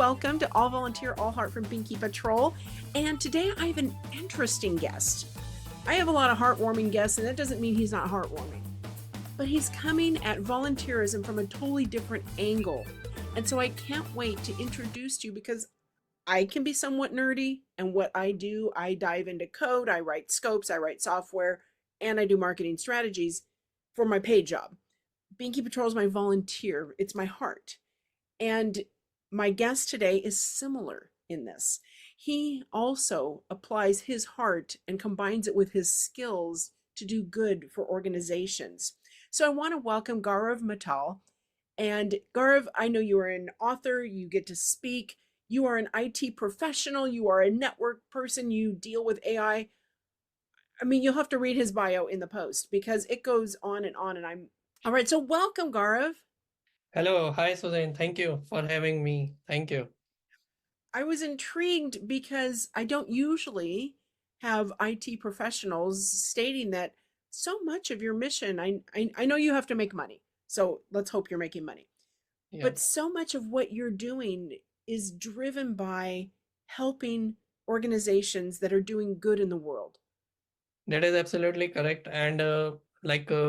welcome to All Volunteer, All Heart from Binky Patrol. And today I have an interesting guest. I have a lot of heartwarming guests, and that doesn't mean he's not heartwarming. But he's coming at volunteerism from a totally different angle. And so I can't wait to introduce you because I can be somewhat nerdy, and what I do, I dive into code, I write scopes, I write software, and I do marketing strategies for my paid job. Binky Patrol is my volunteer, it's my heart. And my guest today is similar in this. He also applies his heart and combines it with his skills to do good for organizations. So I want to welcome Gaurav Mittal. And Gaurav, I know you are an author, you get to speak, you are an IT professional, you are a network person, you deal with AI. I mean, you'll have to read his bio in the post because it goes on and on. And I'm all right. So welcome, Gaurav. Hello, hi Suzanne. Thank you for having me. Thank you. I was intrigued because I don't usually have IT professionals stating that so much of your mission, I know you have to make money. So let's hope you're making money. Yeah, But so much of what you're doing is driven by helping organizations that are doing good in the world. that is absolutely correct. And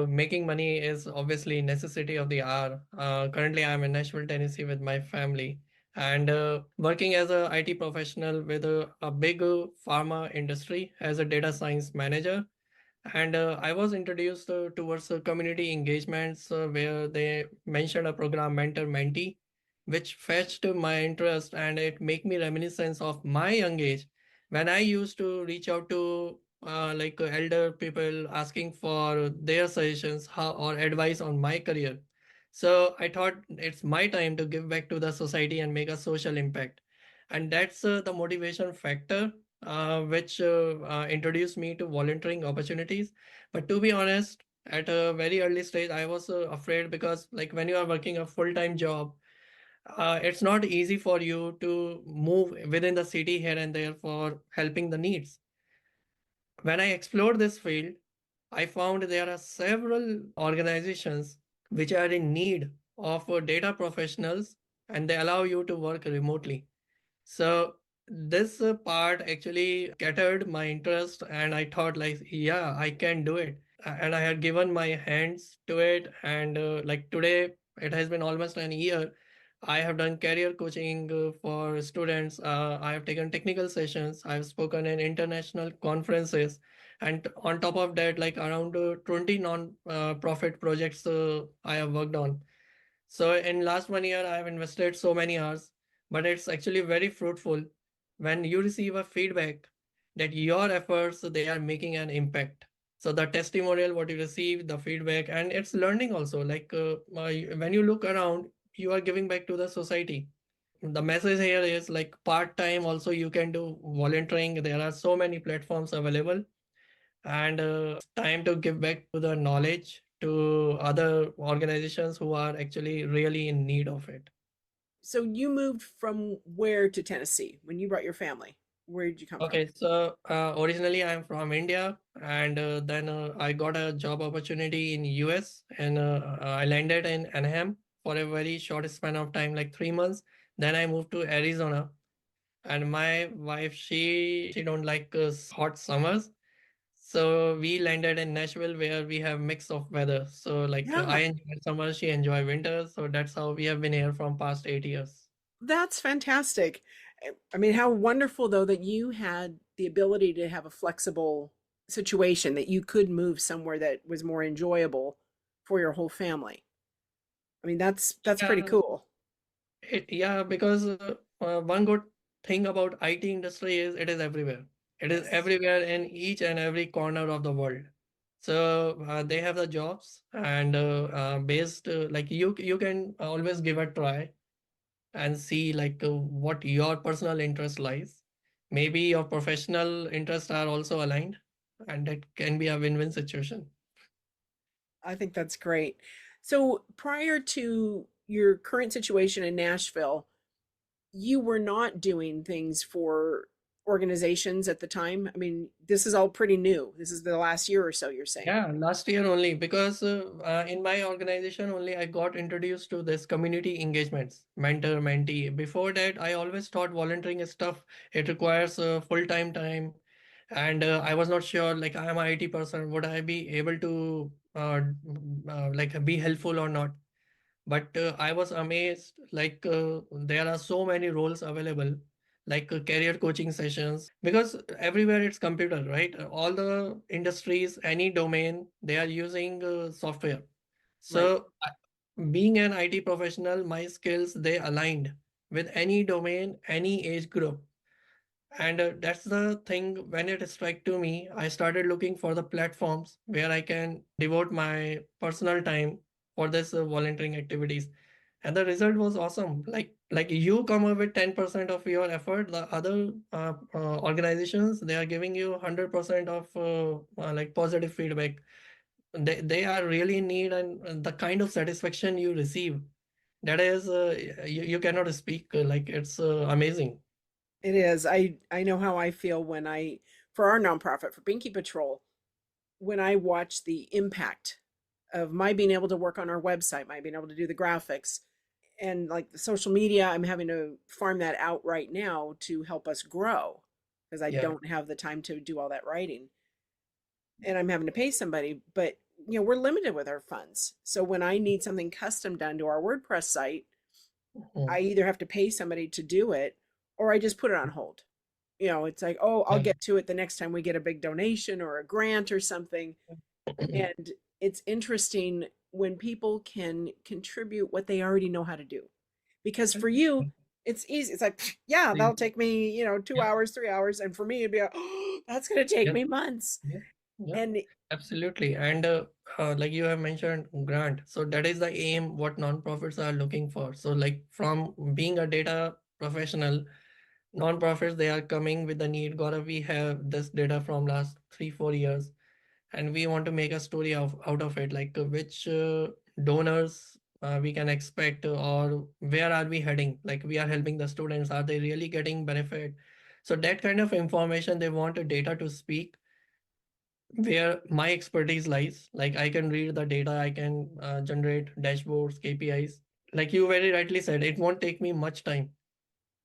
making money is obviously necessity of the hour. Currently, I'm in Nashville, Tennessee with my family and working as a IT professional with a big pharma industry as a data science manager. And I was introduced towards community engagements where they mentioned a program mentor mentee, which fetched my interest and it make me reminiscence of my young age when I used to reach out to elder people asking for their suggestions how or advice on my career. So I thought it's my time to give back to the society and make a social impact, and that's the motivation factor which introduced me to volunteering opportunities. But to be honest, at a very early stage, I was afraid because, like, when you are working a full-time job, it's not easy for you to move within the city here and there for helping the needs. When I explored this field, I found there are several organizations which are in need of data professionals and they allow you to work remotely. So this part actually catered my interest, and I thought like, yeah, I can do it. And I had given my hands to it, and like today, it has been almost an year. I have done career coaching for students. I have taken technical sessions. I've spoken in international conferences, and on top of that, like around 20 non-profit projects I have worked on. So in last 1 year, I have invested so many hours, but it's actually very fruitful when you receive a feedback that your efforts they are making an impact. So the testimonial, what you receive, the feedback, and it's learning also. When you look around, you are giving back to the society. The message here is like part time also you can do volunteering. There are so many platforms available, and time to give back to the knowledge to other organizations who are actually really in need of it. So you moved from where to Tennessee when you brought your family? Where did you come from? Okay, so originally I'm from India, and then I got a job opportunity in US, and I landed in Anaheim for a very short span of time, like 3 months. Then I moved to Arizona, and my wife she don't like hot summers. So we landed in Nashville where we have mix of weather. So I Yeah, enjoy summer, she enjoy winter. So that's how we have been here from past 8 years. that's fantastic. I mean, how wonderful though that you had the ability to have a flexible situation that you could move somewhere that was more enjoyable for your whole family. I mean, that's pretty Yeah, cool. yeah, because one good thing about IT industry is it is everywhere. It is Yes. everywhere in each and every corner of the world. So they have the jobs and based like you can always give a try and see what your personal interest lies. Maybe your professional interests are also aligned, and that can be a win-win situation. I think that's great. So prior to your current situation in Nashville, you were not doing things for organizations at the time? I mean, this is all pretty new. This is the last year or so, you're saying. Yeah, last year only, because in my organization only I got introduced to this community engagements, mentor, mentee. Before that, I always thought volunteering is tough. It requires full-time time, and I was not sure. Like, I am an IT person, would I be able to like be helpful or not? But I was amazed. Like, there are so many roles available, like career coaching sessions, because everywhere it's computer, right? All the industries, any domain, they are using software. Right. So being an IT professional, my skills, they aligned with any domain, any age group. And that's the thing. When it struck to me, I started looking for the platforms where I can devote my personal time for this volunteering activities. And the result was awesome. Like you come up with 10% of your effort, the other organizations, they are giving you 100% of like positive feedback. They are really in need, and the kind of satisfaction you receive, that is you cannot speak. Like, it's amazing. It is. I know how I feel when I for our nonprofit for Binky Patrol, when I watch the impact of my being able to work on our website, my being able to do the graphics and like the social media, I'm having to farm that out right now to help us grow because I Yeah. don't have the time to do all that writing and I'm having to pay somebody, but we're limited with our funds. So when I need something custom done to our WordPress site, Mhm. I either have to pay somebody to do it or I just put it on hold. It's like, oh, I'll Yeah. get to it the next time we get a big donation or a grant or something. And it's interesting when people can contribute what they already know how to do. Because for you, it's easy. It's like, yeah, that'll take me, 2 Yeah. hours, 3 hours. And for me, it'd be like, oh, that's going to take Yeah. me months. Yeah. Yeah. And Absolutely. And like you have mentioned, grant. So that is the aim what nonprofits are looking for. So, like, from being a data professional, nonprofits, they are coming with the need. Gaurav, we have this data from last 3, 4 years, and we want to make a story out of it. Like, which donors we can expect, or where are we heading? Like, we are helping the students. Are they really getting benefit? So that kind of information, they want a data to speak, where my expertise lies. Like, I can read the data, I can generate dashboards, KPIs. Like you very rightly said, it won't take me much time.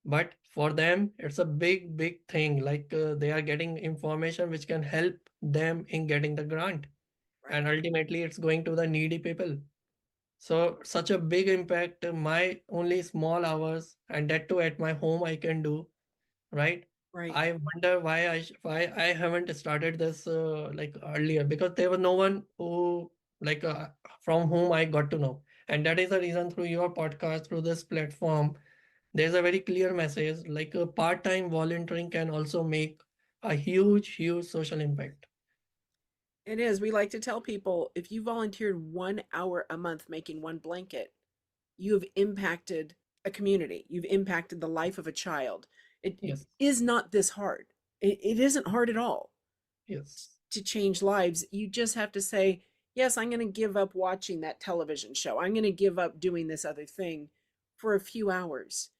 But for them, it's a big, big thing. Like, they are getting information which can help them in getting the grant. right, And ultimately, it's going to the needy people. So, such a big impact. My only small hours, and that too at my home, I can do, right? right. I wonder why I haven't started this like earlier, because there was no one who, like, from whom I got to know. And that is the reason, through your podcast, through this platform, there's a very clear message. Like, part-time volunteering can also make a huge, huge social impact. It is. We like to tell people if you volunteered 1 hour a month making one blanket, you have impacted a community. You've impacted the life of a child. It Yes, is not this hard. It isn't hard at all yes, to change lives. You just have to say, yes, I'm going to give up watching that television show. I'm going to give up doing this other thing for a few hours.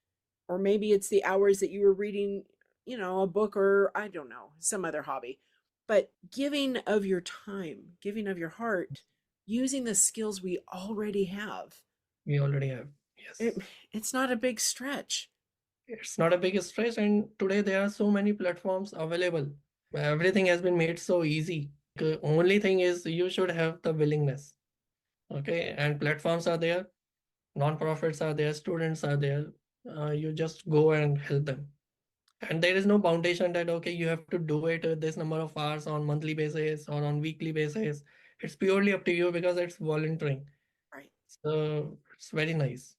Or maybe it's the hours that you were reading, a book or I don't know, some other hobby. But giving of your time, giving of your heart, using the skills we already have, we already have. it, Yes. it's not a big stretch. It's not a big stress, and today there are so many platforms available. Everything has been made so easy. Only thing is, you should have the willingness. Okay, and platforms are there, non-profits are there, students are there. You just go and help them. And there is no foundation that, okay, you have to do it this number of hours on monthly basis or on weekly basis. It's purely up to you, because it's volunteering. Right. So it's very nice.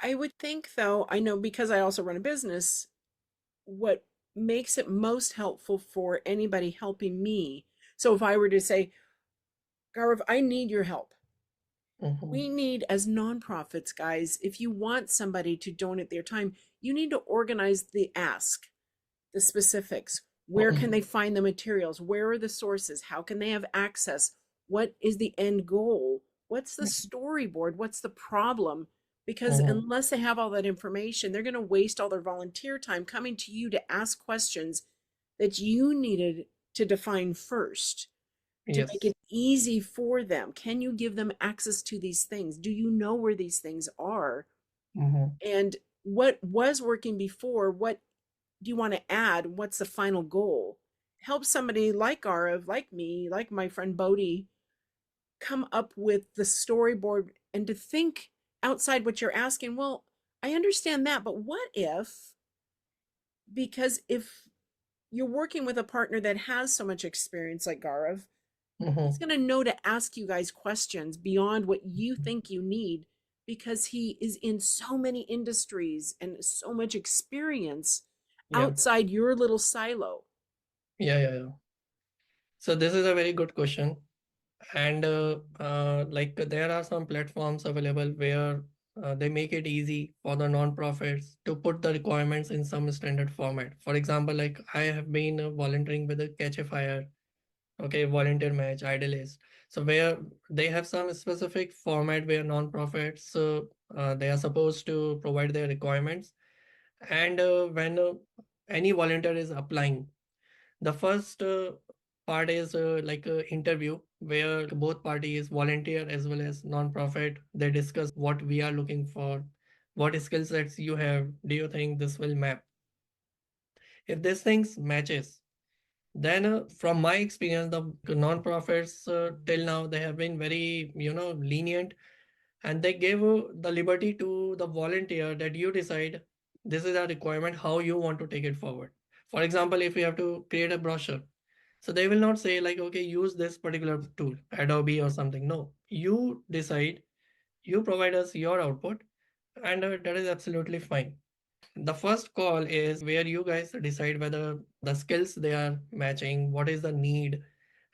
I would think, though, I know because I also run a business, what makes it most helpful for anybody helping me. So if I were to say, Gaurav, I need your help. Mhm. We need, as nonprofits, guys, if you want somebody to donate their time, you need to organize the ask, the specifics. Where can they find the materials? Where are the sources? How can they have access? What is the end goal? What's the storyboard? What's the problem? because Mm-hmm. unless they have all that information, they're going to waste all their volunteer time coming to you to ask questions that you needed to define first to make Yes. it easy for them. Can you give them access to these things? Do you know where these things are? Mm-hmm. And what was working before? What do you want to add? What's the final goal? Help somebody like Gaurav, like me, like my friend Bodhi, come up with the storyboard and to think outside what you're asking. Well, I understand that, but what if, because if you're working with a partner that has so much experience like Gaurav, he's Mm-hmm. going to know to ask you guys questions beyond what you think you need because he is in so many industries and so much experience Yeah. outside your little silo. Yeah, yeah, yeah. So this is a very good question. And like there are some platforms available where they make it easy for the non-profits to put the requirements in some standard format. For example, like I have been volunteering with a Catch a Fire, okay, volunteer match, Idealist. So where they have some specific format where non-profits they are supposed to provide their requirements. And when any volunteer is applying, the first part is like a interview where both parties, volunteer as well as non-profit, they discuss what we are looking for, what skill sets you have, do you think this will map? If these things matches, then from my experience, the non-profits till now they have been very lenient, and they gave the liberty to the volunteer that you decide this is a requirement how you want to take it forward. For example, if you have to create a brochure, so they will not say like, okay, use this particular tool, Adobe or something. No, you decide, you provide us your output, and that is absolutely fine. The first call is where you guys decide whether the skills they are matching, what is the need.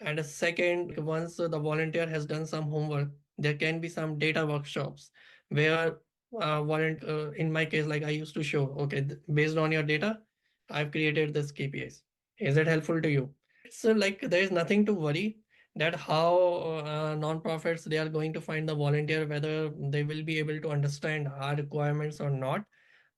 And a second, once the volunteer has done some homework, there can be some data workshops where in my case, like I used to show, okay, based on your data, I've created this KPIs. Is it helpful to you? So like there is nothing to worry that how non-profits they are going to find the volunteer, whether they will be able to understand our requirements or not.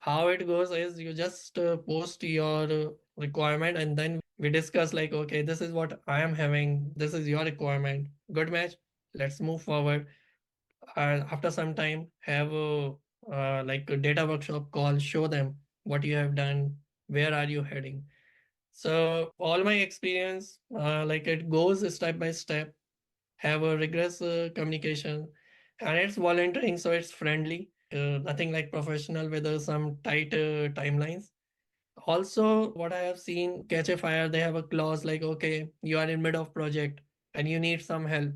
How it goes is you just post your requirement, and then we discuss like, okay, this is what I am having, this is your requirement, good match, let's move forward. And after some time have like a data workshop call, show them what you have done, where are you heading. So all my experience, like it goes step by step, have a rigorous communication, and it's volunteering, so it's friendly. Nothing like professional with some tight timelines. Also, what I have seen, Catch a Fire, they have a clause like, okay, you are in mid of project and you need some help.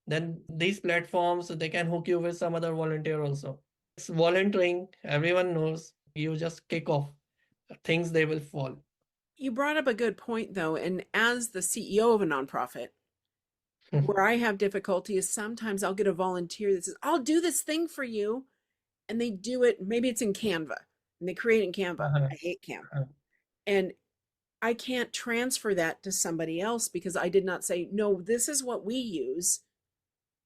Then these platforms, they can hook you with some other volunteer also. It's volunteering, everyone knows, you just kick off, things they will fall. You brought up a good point, though. And as the CEO of a nonprofit, where I have difficulty is sometimes I'll get a volunteer that says, I'll do this thing for you. And they do it, maybe it's in Canva, and they create it in Canva. Uh-huh. I hate Canva. Uh-huh. And I can't transfer that to somebody else because I did not say, no, this is what we use,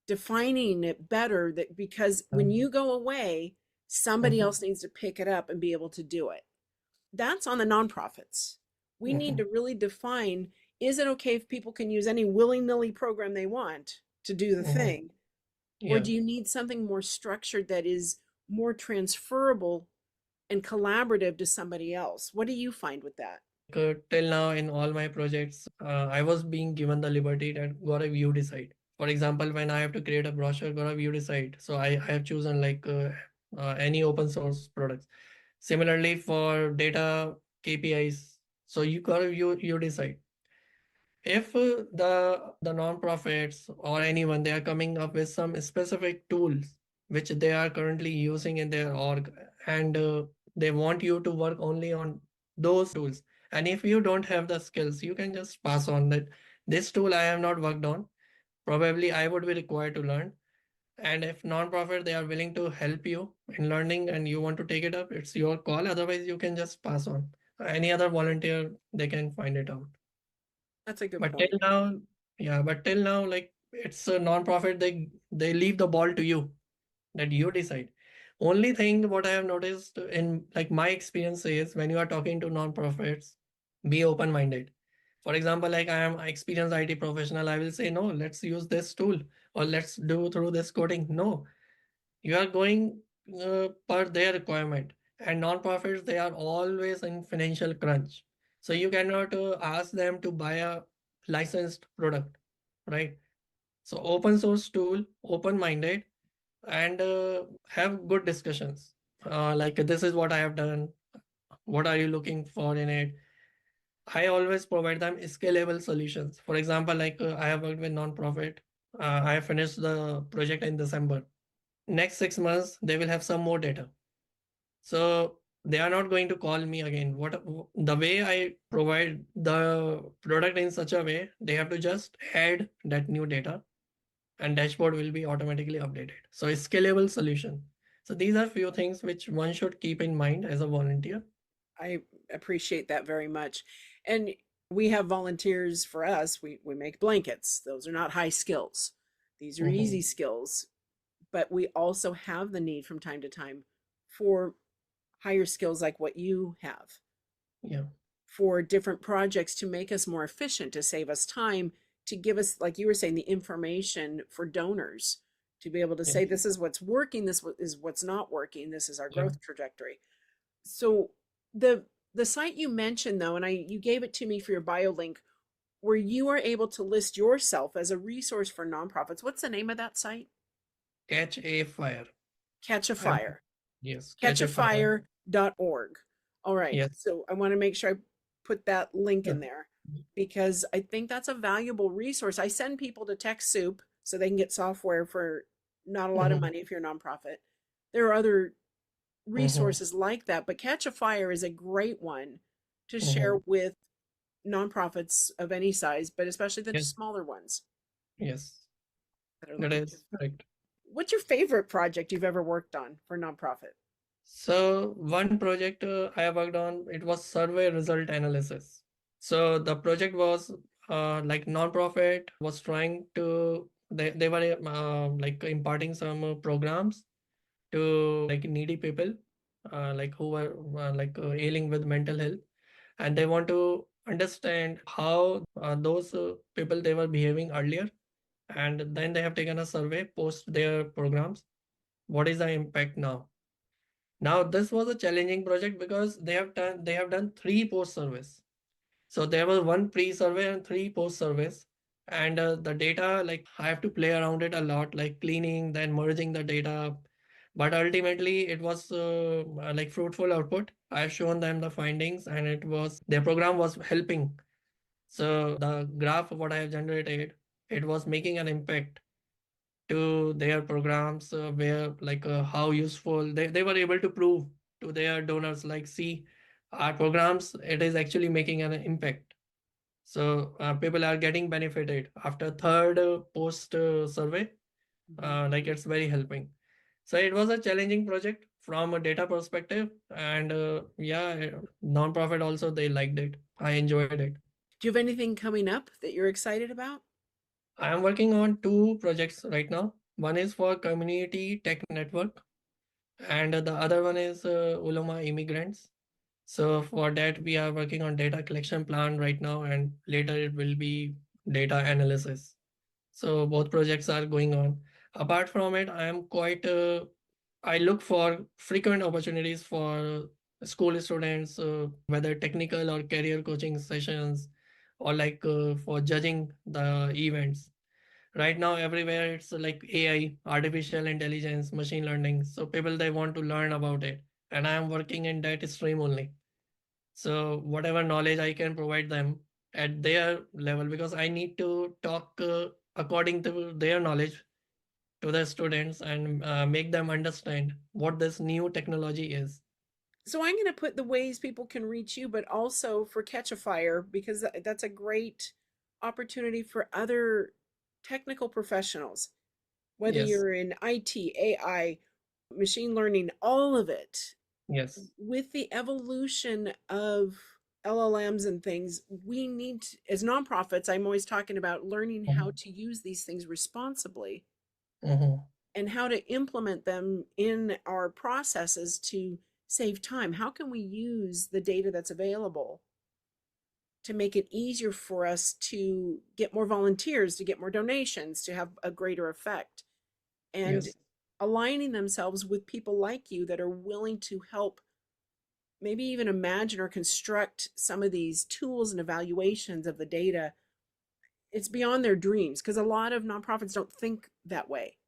defining it better that because when you go away, somebody Mhm. else needs to pick it up and be able to do it. That's on the nonprofits. We need to Mhm. really define, is it okay if people can use any willy-nilly program they want to do the Mhm. thing? Or Yeah. do you need something more structured that is more transferable and collaborative to somebody else? What do you find with that? Till now in all my projects, I was being given the liberty that Gaurav, you decide. For example, when I have to create a brochure, Gaurav, you decide. So I have chosen like any open source products. Similarly for data KPIs, so you Gaurav, you decide. If the non-profits or anyone they are coming up with some specific tools which they are currently using in their org, and they want you to work only on those tools, and if you don't have the skills, you can just pass on that this tool I have not worked on, probably I would be required to learn. And if non-profit they are willing to help you in learning and you want to take it up, it's your call, otherwise you can just pass on. Any other volunteer they can find it out. That's a good But till point. now, yeah, but till now, like it's a non-profit, they leave the ball to you that you decide. Only thing what I have noticed in like my experience is when you are talking to non-profits, be open-minded. For example, like I am an experienced IT professional, I will say, no, let's use this tool or let's do through this coding. No, you are going per their requirement. And non-profits, they are always in financial crunch. So you cannot ask them to buy a licensed product, right? So open source tool, open-minded, and have good discussions. Like this is what I have done. What are you looking for in it? I always provide them scalable solutions. For example, like I have worked with non-profit. I have finished the project in December. Next 6 months, they will have some more data. So they are not going to call me again. What the way I provide the product in such a way, they have to just add that new data and dashboard will be automatically updated. So a scalable solution. So these are few things which one should keep in mind as a volunteer. I appreciate that very much. And we have volunteers for us. We make blankets. Those are not high skills. These are Mhm. easy skills, but we also have the need from time to time for higher skills like what you have, Yeah. for different projects to make us more efficient, to save us time, to give us, like you were saying, the information for donors to be able to Yeah. say, this is what's working, this is what's not working, this is our Yeah. growth trajectory. So the site you mentioned though, and I you gave it to me for your bio link, where you are able to list yourself as a resource for nonprofits. What's the name of that site? Catch a fire. Catch a I'm, Fire. yes. Catch a fire. Catchafire.org. All right. Yes. So I want to make sure I put that link Yeah. in there because I think that's a valuable resource. I send people to TechSoup so they can get software for not a lot of Mhm. money if you're a nonprofit. There are other Mhm. resources like that, but Catch a Fire is a great one to share Mhm. with nonprofits of any size, but especially the Yes. smaller ones Yes. that are That looking to. is correct. What's your favorite project you've ever worked on for nonprofit? So one project I worked on, it was survey result analysis. So the project was like non-profit was trying to they were like imparting some programs to like needy people like who were like ailing with mental health, and they want to understand how those people they were behaving earlier, and then they have taken a survey post their programs. What is the impact now? Now this was a challenging project because they have done three post surveys. So there was one pre-survey and three post-surveys. And the data, like I have to play around it a lot, like cleaning, then merging the data. But ultimately, it was like fruitful output. I've shown them the findings, and it was their program was helping. So the graph of what I have generated, it was making an impact to their programs, where like how useful they were able to prove to their donors, like, see, our programs, it is actually making an impact. So people are getting benefited after third post survey. Mhm. Like it's very helping. So it was a challenging project from a data perspective, and yeah, non-profit also they liked it. I enjoyed it. Do you have anything coming up that you're excited about? I am working on two projects right now. One is for community tech network, and the other one is Ulama immigrants. So for that, we are working on data collection plan right now, and later it will be data analysis. So both projects are going on. Apart from it, I am quite I look for frequent opportunities for school students, whether technical or career coaching sessions, or like for judging the events. Right now, everywhere it's like AI, artificial intelligence, machine learning. So people they want to learn about it, and I am working in that stream only. So whatever knowledge I can provide them at their level, because I need to talk according to their knowledge to the students and make them understand what this new technology is. So I'm going to put the ways people can reach you, but also for Catch a Fire because that's a great opportunity for other technical professionals, whether Yes, you're in IT, AI, machine learning, all of it. yes, With the evolution of LLMs and things, we need to, as nonprofits, I'm always talking about learning how mhm, to use these things responsibly mhm, and how to implement them in our processes to save time. How can we use the data that's available to make it easier for us to get more volunteers, to get more donations, to have a greater effect, and Yes. aligning themselves with people like you that are willing to help maybe even imagine or construct some of these tools and evaluations of the data. It's beyond their dreams because a lot of nonprofits don't think that way.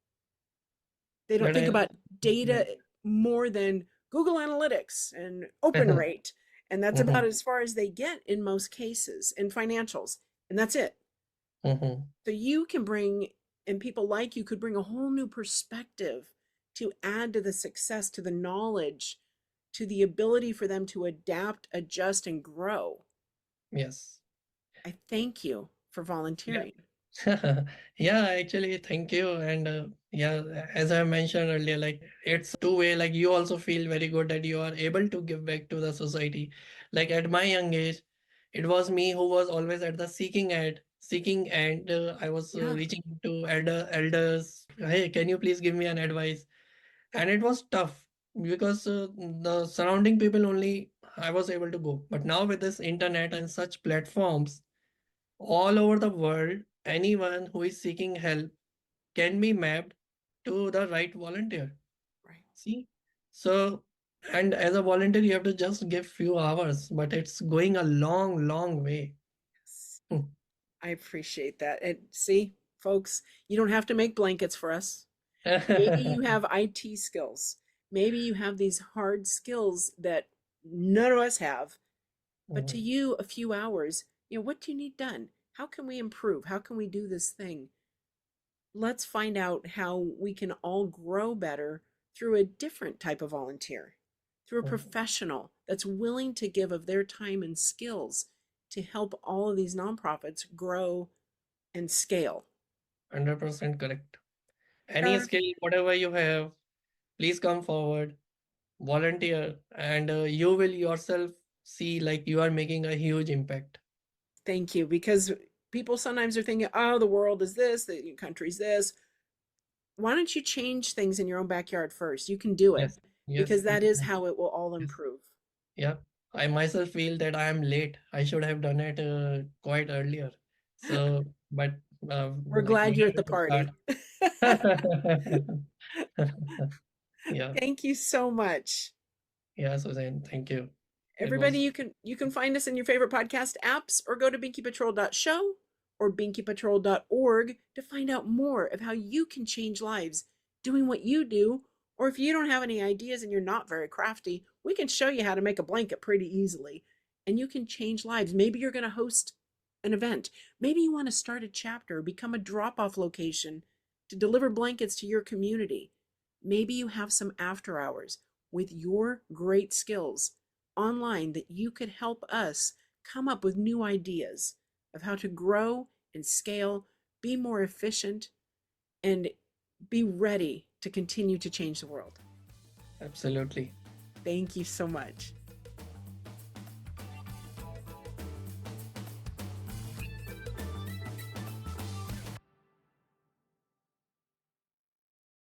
They don't But think I, about yeah. data more than Google Analytics and open rate. And that's about Mhm, as far as they get in most cases in financials. And that's it. mhm. So you can bring, and people like you could bring a whole new perspective to add to the success, to the knowledge, to the ability for them to adapt, adjust, and grow. Yes. I thank you for Yeah. volunteering. Yeah, actually, thank you. And yeah, as I mentioned earlier, like it's two-way, like you also feel very good that you are able to give back to the society. Like at my young age, it was me who was always at the seeking and I was Yeah, reaching to elders. Hey, can you please give me an advice? And it was tough because the surrounding people only I was able to go. But now with this internet and such platforms, all over the world, anyone who is seeking help can be mapped to the right volunteer. right. See? So, and as a volunteer, you have to just give few hours, but it's going a long, long way. Yes. I appreciate that. And see, folks, you don't have to make blankets for us. Maybe you have IT skills. Maybe you have these hard skills that none of us have. But to Mhm. you, a few hours, what do you need done? How can we improve? How can we do this thing? Let's find out how we can all grow better through a different type of volunteer, through a Mhm. professional that's willing to give of their time and skills to help all of these nonprofits grow and scale. 100% correct. Any skill, Perfect. whatever you have, please come forward, volunteer, and you will yourself see like you are making a huge impact. Thank you. Because people sometimes are thinking, oh, the world is this, the country's this. Why don't you change things in your own backyard first? You can do it Yes, yes, because that is how it will all yes. improve. Yeah, I myself feel that I am late. I should have done it quite earlier. So, but We're like we glad you're at the have to start. party. Yeah, Thank you so much. yeah, Suzanne, thank you. It Everybody, was you can find us in your favorite podcast apps or go to binkypatrol.show or binkypatrol.org to find out more of how you can change lives doing what you do. Or if you don't have any ideas and you're not very crafty, we can show you how to make a blanket pretty easily. And you can change lives. Maybe you're going to host an event. Maybe you want to start a chapter, become a drop off location to deliver blankets to your community. Maybe you have some after hours with your great skills online that you could help us come up with new ideas of how to grow and scale, be more efficient, and be ready to continue to change the world. absolutely. Thank you so much.